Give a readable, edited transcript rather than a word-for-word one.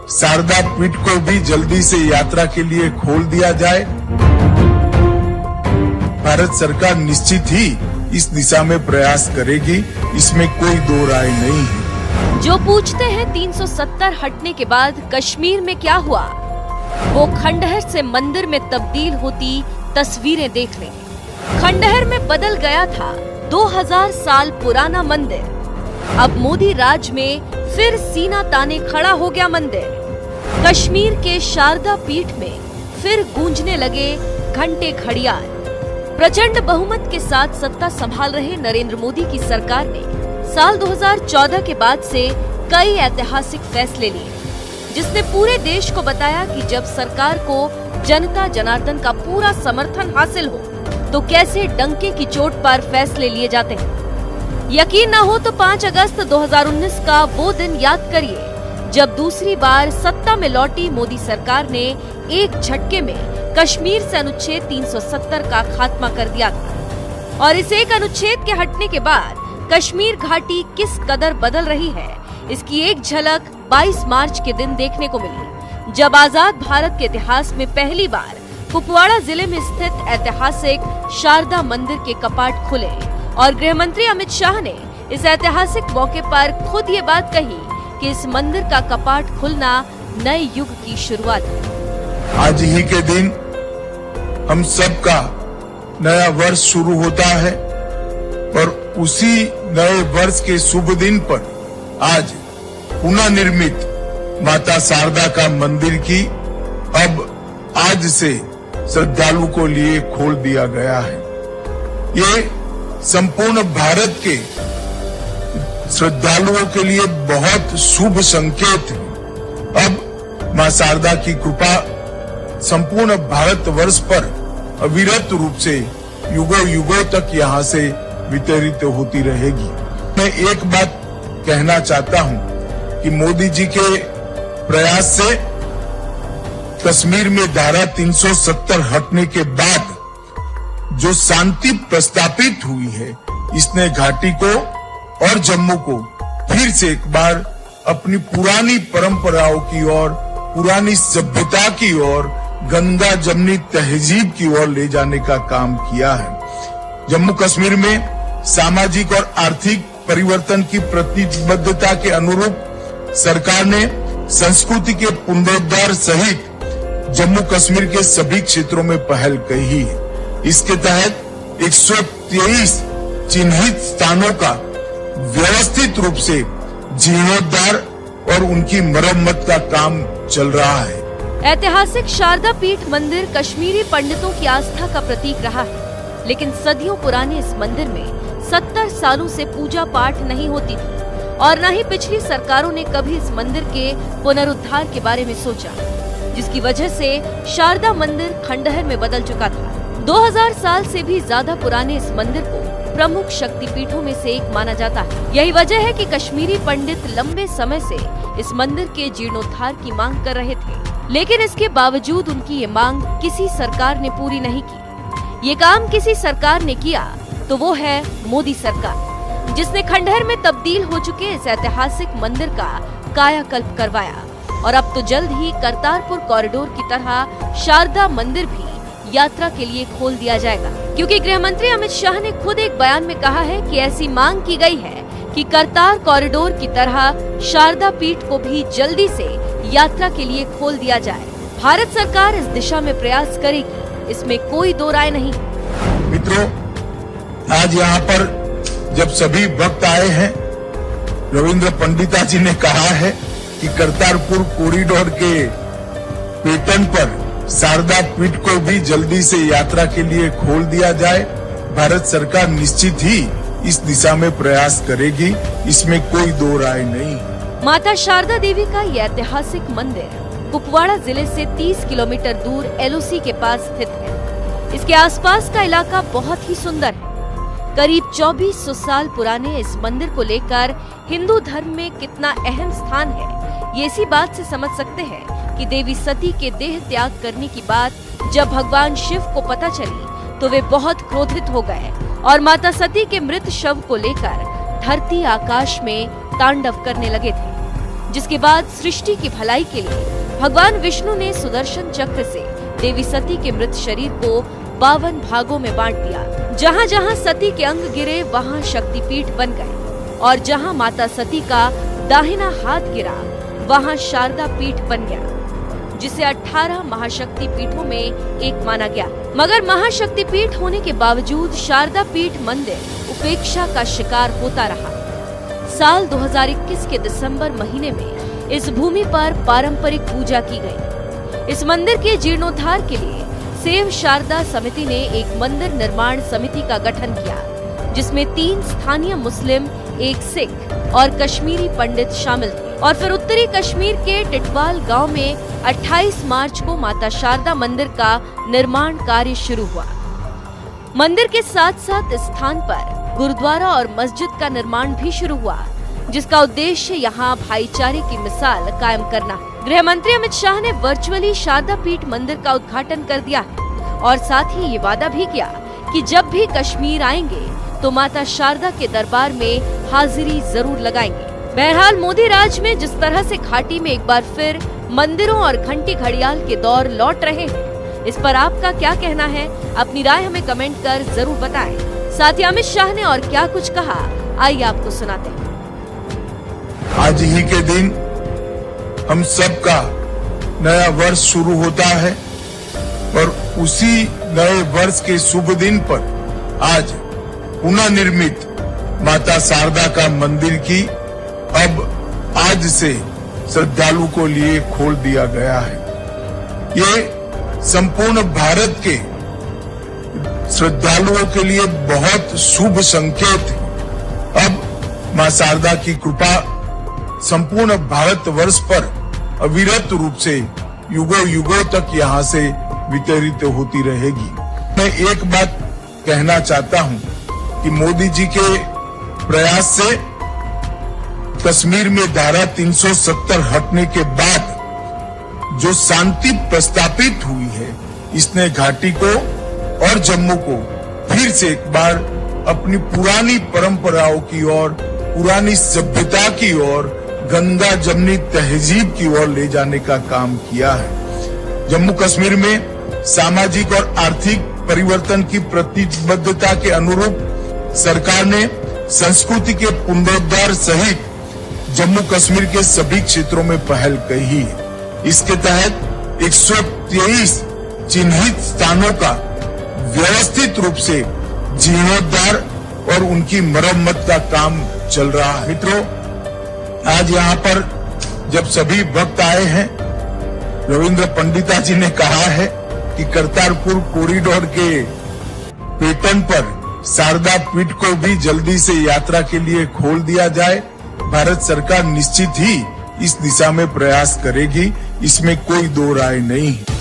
शारदा पीठ को भी जल्दी से यात्रा के लिए खोल दिया जाए। भारत सरकार निश्चित ही इस दिशा में प्रयास करेगी, इसमें कोई दो राय नहीं है। जो पूछते हैं 370 हटने के बाद कश्मीर में क्या हुआ, वो खंडहर से मंदिर में तब्दील होती तस्वीरें देख लें। खंडहर में बदल गया था 2000 साल पुराना मंदिर। अब मोदी राज में फिर सीना ताने खड़ा हो गया मंदिर। कश्मीर के शारदा पीठ में फिर गूंजने लगे घंटे घड़ियाल। प्रचंड बहुमत के साथ सत्ता संभाल रहे नरेंद्र मोदी की सरकार ने साल 2014 के बाद से कई ऐतिहासिक फैसले लिए, जिसने पूरे देश को बताया कि जब सरकार को जनता जनार्दन का पूरा समर्थन हासिल हो तो कैसे डंके की चोट पर फैसले लिए जाते हैं। यकीन ना हो तो 5 अगस्त 2019 का वो दिन याद करिए जब दूसरी बार सत्ता में लौटी मोदी सरकार ने एक झटके में कश्मीर से अनुच्छेद 370 का खात्मा कर दिया था। और इस एक अनुच्छेद के हटने के बाद कश्मीर घाटी किस कदर बदल रही है, इसकी एक झलक 22 मार्च के दिन देखने को मिली, जब आजाद भारत के इतिहास में पहली बार कुपवाड़ा जिले में स्थित ऐतिहासिक शारदा मंदिर के कपाट खुले और गृह मंत्री अमित शाह ने इस ऐतिहासिक मौके पर खुद ये बात कही कि इस मंदिर का कपाट खुलना नए युग की शुरुआत है। आज ही के दिन हम सबका नया वर्ष शुरू होता है और उसी नए वर्ष के शुभ दिन पर आज पुनः निर्मित माता शारदा का मंदिर की अब आज से श्रद्धालु को लिए खोल दिया गया है। ये संपूर्ण भारत के श्रद्धालुओं के लिए बहुत शुभ संकेत है। अब मां शारदा की कृपा संपूर्ण भारत वर्ष पर अविरत रूप से युगों युगों तक यहाँ से वितरित होती रहेगी। मैं एक बात कहना चाहता हूँ कि मोदी जी के प्रयास से कश्मीर में धारा 370 हटने के बाद जो शांति प्रस्तापित हुई है, इसने घाटी को और जम्मू को फिर से एक बार अपनी पुरानी परंपराओं की ओर, पुरानी सभ्यता की ओर, गंगा जमनी तहजीब की ओर ले जाने का काम किया है। जम्मू कश्मीर में सामाजिक और आर्थिक परिवर्तन की प्रतिबद्धता के अनुरूप सरकार ने संस्कृति के पुनरुद्धार सहित जम्मू कश्मीर के सभी क्षेत्रों में पहल की है। इसके तहत 123 चिन्हित स्थानों का व्यवस्थित रूप से जीर्णोद्धार और उनकी मरम्मत का काम चल रहा है। ऐतिहासिक शारदा पीठ मंदिर कश्मीरी पंडितों की आस्था का प्रतीक रहा है, लेकिन सदियों पुराने इस मंदिर में 70 सालों से पूजा पाठ नहीं होती थी और न ही पिछली सरकारों ने कभी इस मंदिर के पुनरुद्धार के बारे में सोचा, जिसकी वजह से शारदा मंदिर खंडहर में बदल चुका था। 2000 साल से भी ज्यादा पुराने इस मंदिर को प्रमुख शक्तिपीठों में से एक माना जाता है। यही वजह है कि कश्मीरी पंडित लंबे समय से इस मंदिर के जीर्णोद्धार की मांग कर रहे थे, लेकिन इसके बावजूद उनकी ये मांग किसी सरकार ने पूरी नहीं की। ये काम किसी सरकार ने किया तो वो है मोदी सरकार, जिसने खंडहर में तब्दील हो चुके इस ऐतिहासिक मंदिर का कायाकल्प करवाया और अब तो जल्द ही करतारपुर कॉरिडोर की तरह शारदा मंदिर भी यात्रा के लिए खोल दिया जाएगा, क्योंकि गृह मंत्री अमित शाह ने खुद एक बयान में कहा है कि ऐसी मांग की गई है कि करतार कॉरिडोर की तरह शारदा पीठ को भी जल्दी से यात्रा के लिए खोल दिया जाए। भारत सरकार इस दिशा में प्रयास करेगी, इसमें कोई दो राय नहीं। मित्रों, आज यहाँ पर जब सभी भक्त आए हैं, रविंद्र पंडिता जी ने कहा है कि करतारपुर कॉरिडोर के पैटर्न पर शारदा पीठ को भी जल्दी से यात्रा के लिए खोल दिया जाए। भारत सरकार निश्चित ही इस दिशा में प्रयास करेगी, इसमें कोई दो राय नहीं। माता शारदा देवी का यह ऐतिहासिक मंदिर कुपवाड़ा जिले से 30 किलोमीटर दूर LOC के पास स्थित है। इसके आसपास का इलाका बहुत ही सुंदर है। करीब 2400 साल पुराने इस मंदिर को लेकर हिंदू धर्म में कितना अहम स्थान है, ये इसी बात से समझ सकते हैं कि देवी सती के देह त्याग करने की बात जब भगवान शिव को पता चली तो वे बहुत क्रोधित हो गए और माता सती के मृत शव को लेकर धरती आकाश में तांडव करने लगे थे, जिसके बाद सृष्टि की भलाई के लिए भगवान विष्णु ने सुदर्शन चक्र से देवी सती के मृत शरीर को 52 भागों में बांट दिया। जहाँ जहाँ सती के अंग गिरे वहाँ शक्तिपीठ बन गए और जहाँ माता सती का दाहिना हाथ गिरा वहाँ शारदा पीठ बन गया, जिसे 18 महाशक्ति पीठों में एक माना गया। मगर महाशक्ति पीठ होने के बावजूद शारदा पीठ मंदिर उपेक्षा का शिकार होता रहा। साल 2021 के दिसंबर महीने में इस भूमि पर पारंपरिक पूजा की गई। इस मंदिर के जीर्णोद्धार के लिए सेव शारदा समिति ने एक मंदिर निर्माण समिति का गठन किया, जिसमें 3 स्थानीय मुस्लिम, 1 सिख और कश्मीरी पंडित शामिल थे। और फिर उत्तरी कश्मीर के टिटवाल गांव में 28 मार्च को माता शारदा मंदिर का निर्माण कार्य शुरू हुआ। मंदिर के साथ साथ इस स्थान पर गुरुद्वारा और मस्जिद का निर्माण भी शुरू हुआ, जिसका उद्देश्य यहाँ भाईचारे की मिसाल कायम करना। गृह मंत्री अमित शाह ने वर्चुअली शारदा पीठ मंदिर का उद्घाटन कर दिया और साथ ही ये वादा भी किया कि जब भी कश्मीर आएंगे तो माता शारदा के दरबार में हाजिरी जरूर लगाएंगे। बहरहाल मोदी राज में जिस तरह से घाटी में एक बार फिर मंदिरों और घंटी घड़ियाल के दौर लौट रहे हैं, इस पर आपका क्या कहना है? अपनी राय हमें कमेंट कर जरूर बताएं। साथ ही अमित शाह ने और क्या कुछ कहा, आइए आपको सुनाते हैं। आज ही के दिन हम सबका नया वर्ष शुरू होता है और उसी नए वर्ष के शुभ दिन पर आज पुनः निर्मित माता शारदा का मंदिर की अब आज से श्रद्धालु को लिए खोल दिया गया है। ये संपूर्ण भारत के श्रद्धालुओं के लिए बहुत शुभ संकेत है। अब मां शारदा की कृपा संपूर्ण भारतवर्ष पर अविरत रूप से युगों युगों तक यहाँ से वितरित होती रहेगी। मैं एक बात कहना चाहता हूँ कि मोदी जी के प्रयास से कश्मीर में धारा 370 हटने के बाद जो शांति प्रस्तापित हुई है, इसने घाटी को और जम्मू को फिर से एक बार अपनी पुरानी परंपराओं की ओर, पुरानी सभ्यता की ओर, गंगा जमनी तहजीब की ओर ले जाने का काम किया है। जम्मू कश्मीर में सामाजिक और आर्थिक परिवर्तन की प्रतिबद्धता के अनुरूप सरकार ने संस्कृति के पुनरुद्धार सहित जम्मू कश्मीर के सभी क्षेत्रों में पहल की है। इसके तहत 123 चिन्हित स्थानों का व्यवस्थित रूप से जीर्णोद्धार और उनकी मरम्मत का काम चल रहा है। मित्रों, आज यहाँ पर जब सभी भक्त आए हैं, रविंद्र पंडिता जी ने कहा है कि करतारपुर कॉरिडोर के पैटर्न पर शारदा पीठ को भी जल्दी से यात्रा के लिए खोल दिया जाए। भारत सरकार निश्चित ही इस दिशा में प्रयास करेगी, इसमें कोई दो राय नहीं है।